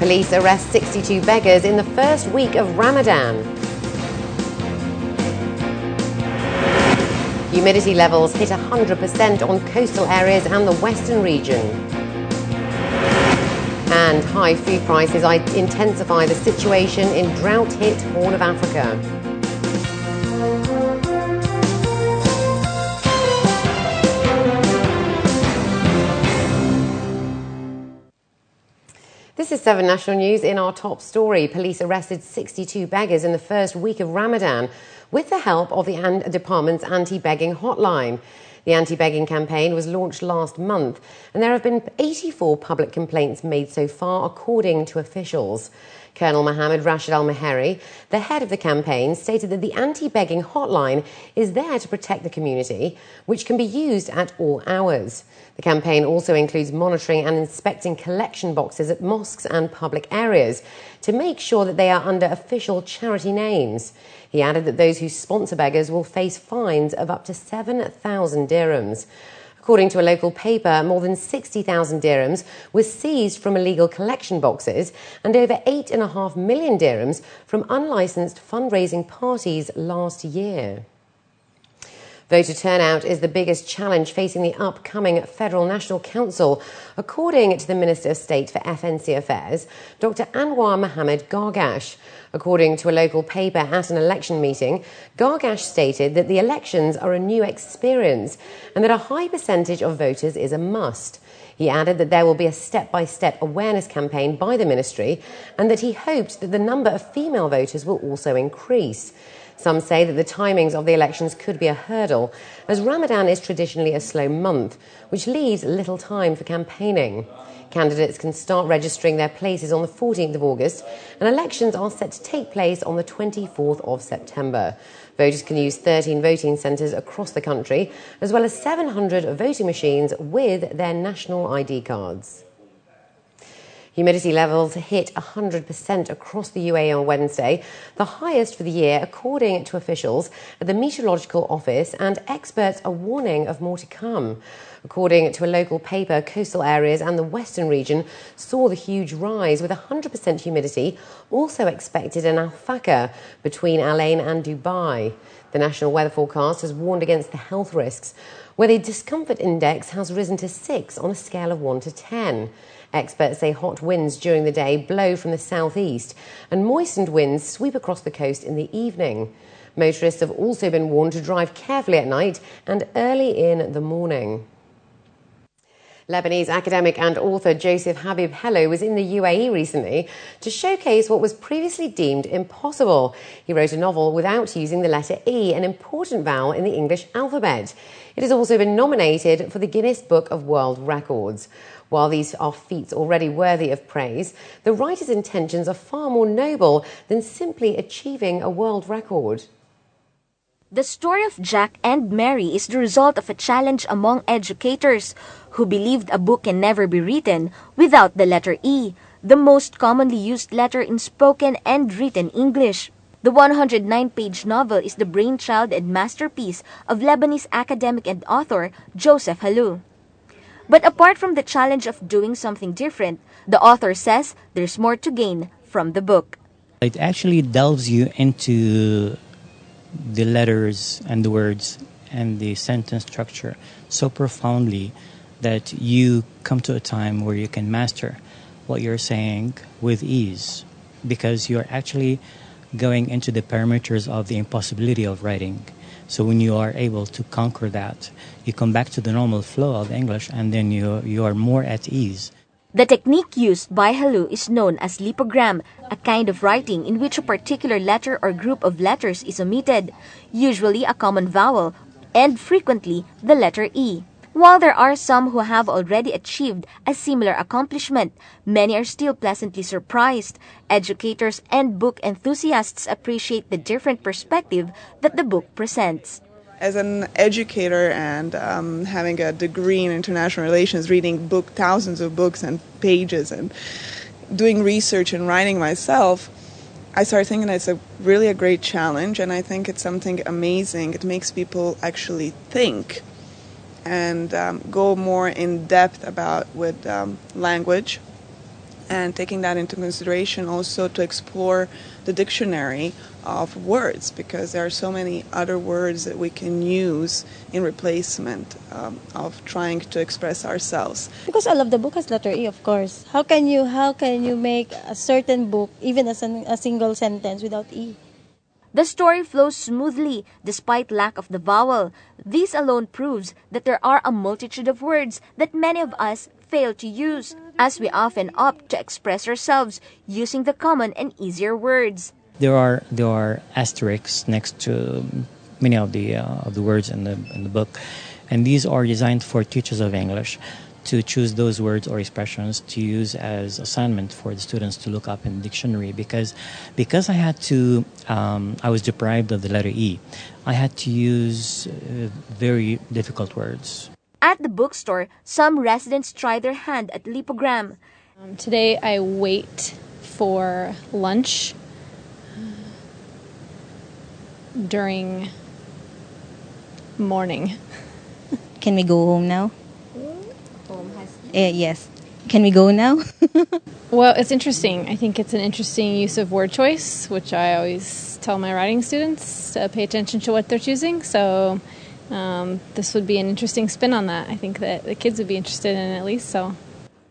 Police arrest 62 beggars in the first week of Ramadan. Humidity levels hit 100% on coastal areas and the western region. And high food prices intensify the situation in drought-hit Horn of Africa. This is 7 National News. In our top story, police arrested 62 beggars in the first week of Ramadan with the help of the department's anti-begging hotline. The anti-begging campaign was launched last month, and there have been 84 public complaints made so far, according to officials. Colonel Mohammed Rashid Al-Meheri, the head of the campaign, stated that the anti-begging hotline is there to protect the community, which can be used at all hours. The campaign also includes monitoring and inspecting collection boxes at mosques and public areas to make sure that they are under official charity names. He added that those who sponsor beggars will face fines of up to 7,000 dirhams. According to a local paper, more than 60,000 dirhams was seized from illegal collection boxes and over 8.5 million dirhams from unlicensed fundraising parties last year. Voter turnout is the biggest challenge facing the upcoming Federal National Council, according to the Minister of State for FNC Affairs, Dr. Anwar Mohammed Gargash. According to a local paper at an election meeting, Gargash stated that the elections are a new experience and that a high percentage of voters is a must. He added that there will be a step-by-step awareness campaign by the ministry and that he hoped that the number of female voters will also increase. Some say that the timings of the elections could be a hurdle, as Ramadan is traditionally a slow month, which leaves little time for campaigning. Candidates can start registering their places on the 14th of August, and elections are set to take place on the 24th of September. Voters can use 13 voting centres across the country, as well as 700 voting machines with their national ID cards. Humidity levels hit 100% across the UAE on Wednesday, the highest for the year, according to officials at the Meteorological Office, and experts are warning of more to come. According to a local paper, coastal areas and the western region saw the huge rise, with 100% humidity also expected in Al Fakar between Al Ain and Dubai. The National Weather Forecast has warned against the health risks, where the discomfort index has risen to 6 on a scale of 1 to 10. Experts say hot winds during the day blow from the southeast and moistened winds sweep across the coast in the evening. Motorists have also been warned to drive carefully at night and early in the morning. Lebanese academic and author Joseph Habib Hello was in the UAE recently to showcase what was previously deemed impossible. He wrote a novel without using the letter E, an important vowel in the English alphabet. It has also been nominated for the Guinness Book of World Records. While these are feats already worthy of praise, the writer's intentions are far more noble than simply achieving a world record. The story of Jack and Mary is the result of a challenge among educators who believed a book can never be written without the letter E, the most commonly used letter in spoken and written English. The 109-page novel is the brainchild and masterpiece of Lebanese academic and author Joseph Hello. But apart from the challenge of doing something different, the author says there's more to gain from the book. It actually delves you into the letters and the words and the sentence structure so profoundly that you come to a time where you can master what you're saying with ease, because you're actually going into the parameters of the impossibility of writing. So when you are able to conquer that, you come back to the normal flow of English, and then you are more at ease. The technique used by Hello is known as lipogram, a kind of writing in which a particular letter or group of letters is omitted, usually a common vowel, and frequently the letter E. While there are some who have already achieved a similar accomplishment, many are still pleasantly surprised. Educators and book enthusiasts appreciate the different perspective that the book presents. As an educator and having a degree in international relations, reading thousands of books and pages and doing research and writing myself, I started thinking it's really a great challenge, and I think it's something amazing. It makes people actually think and go more in depth with language and taking that into consideration also to explore the dictionary of words, because there are so many other words that we can use in replacement of trying to express ourselves. Because all of the book has letter E, of course. How can you make a certain book, even as a single sentence, without E? The story flows smoothly despite lack of the vowel. This alone proves that there are a multitude of words that many of us fail to use, as we often opt to express ourselves using the common and easier words. There are asterisks next to many of the words in the book, and these are designed for teachers of English to choose those words or expressions to use as assignment for the students to look up in the dictionary, because I had to I was deprived of the letter E. I had to use very difficult words. At the bookstore, some residents try their hand at lipogram. Today I wait for lunch during morning. Can we go home now? Yes. Can we go now? Well, it's interesting. I think it's an interesting use of word choice, which I always tell my writing students to pay attention to what they're choosing. So this would be an interesting spin on that. I think that the kids would be interested in it at least. So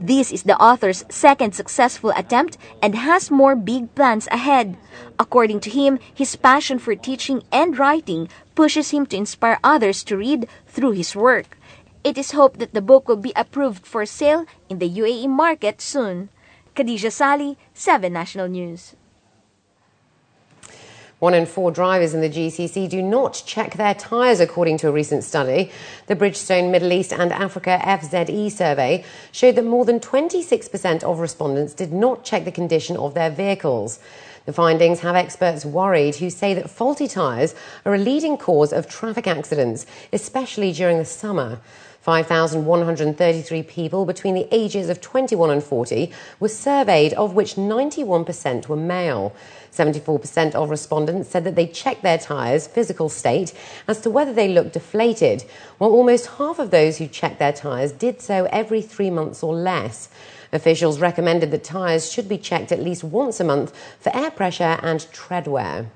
This is the author's second successful attempt and has more big plans ahead. According to him, his passion for teaching and writing pushes him to inspire others to read through his work. It is hoped that the book will be approved for sale in the UAE market soon. Khadija Sali, 7 National News. 1 in 4 drivers in the GCC do not check their tyres, according to a recent study. The Bridgestone Middle East and Africa FZE survey showed that more than 26% of respondents did not check the condition of their vehicles. The findings have experts worried, who say that faulty tyres are a leading cause of traffic accidents, especially during the summer. 5,133 people between the ages of 21 and 40 were surveyed, of which 91% were male. 74% of respondents said that they checked their tyres' physical state as to whether they looked deflated, while almost half of those who checked their tyres did so every 3 months or less. Officials recommended that tyres should be checked at least once a month for air pressure and tread wear.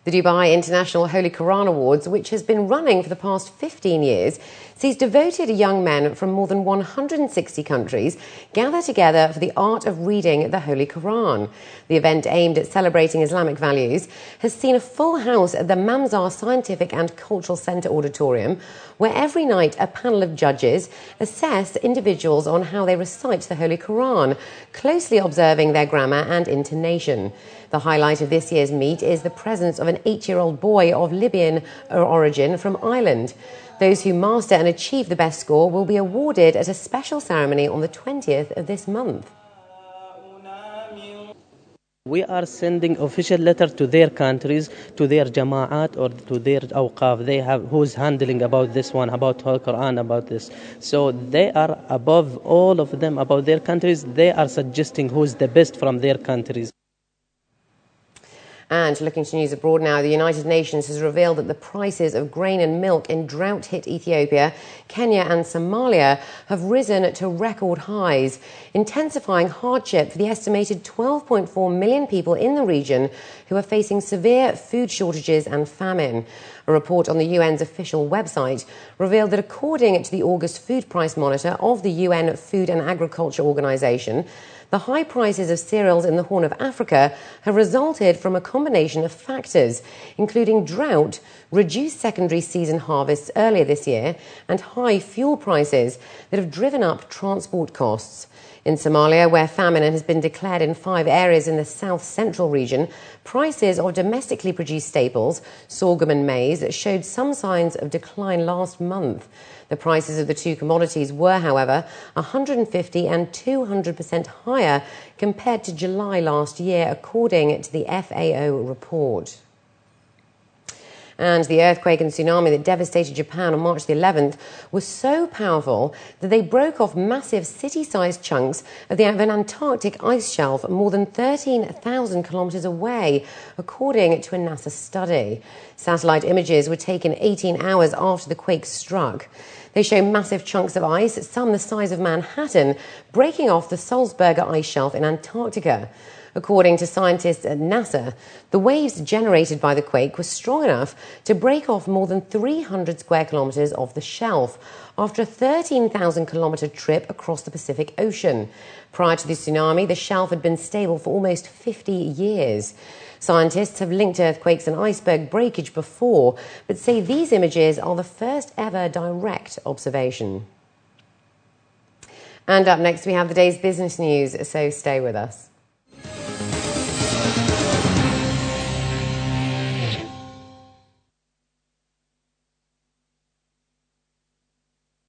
The Dubai International Holy Quran Awards, which has been running for the past 15 years, sees devoted young men from more than 160 countries gather together for the art of reading the Holy Quran. The event, aimed at celebrating Islamic values, has seen a full house at the Mamzar Scientific and Cultural Centre Auditorium, where every night a panel of judges assess individuals on how they recite the Holy Quran, closely observing their grammar and intonation. The highlight of this year's meet is the presence of an 8-year-old boy of Libyan origin from Ireland. Those who master and achieve the best score will be awarded at a special ceremony on the 20th of this month. We are sending official letter to their countries, to their jama'at or to their awqaf. They have who's handling about this one, about Holy Quran, about this. So they are above all of them, about their countries. They are suggesting who's the best from their countries. And looking to news abroad now, the United Nations has revealed that the prices of grain and milk in drought-hit Ethiopia, Kenya and Somalia have risen to record highs, intensifying hardship for the estimated 12.4 million people in the region who are facing severe food shortages and famine. A report on the UN's official website revealed that according to the August Food Price Monitor of the UN Food and Agriculture Organization, the high prices of cereals in the Horn of Africa have resulted from a combination of factors, including drought, reduced secondary season harvests earlier this year, and high fuel prices that have driven up transport costs. In Somalia, where famine has been declared in 5 areas in the south-central region, prices of domestically produced staples, sorghum and maize, showed some signs of decline last month. The prices of the two commodities were, however, 150 and 200% higher compared to July last year, according to the FAO report. And the earthquake and tsunami that devastated Japan on March the 11th was so powerful that they broke off massive city-sized chunks of an Antarctic ice shelf more than 13,000 kilometers away, according to a NASA study. Satellite images were taken 18 hours after the quake struck. They show massive chunks of ice, some the size of Manhattan, breaking off the Salzburger ice shelf in Antarctica. According to scientists at NASA, the waves generated by the quake were strong enough to break off more than 300 square kilometers of the shelf after a 13,000-kilometer trip across the Pacific Ocean. Prior to the tsunami, the shelf had been stable for almost 50 years. Scientists have linked earthquakes and iceberg breakage before, but say these images are the first ever direct observation. And up next, we have the day's business news, so stay with us.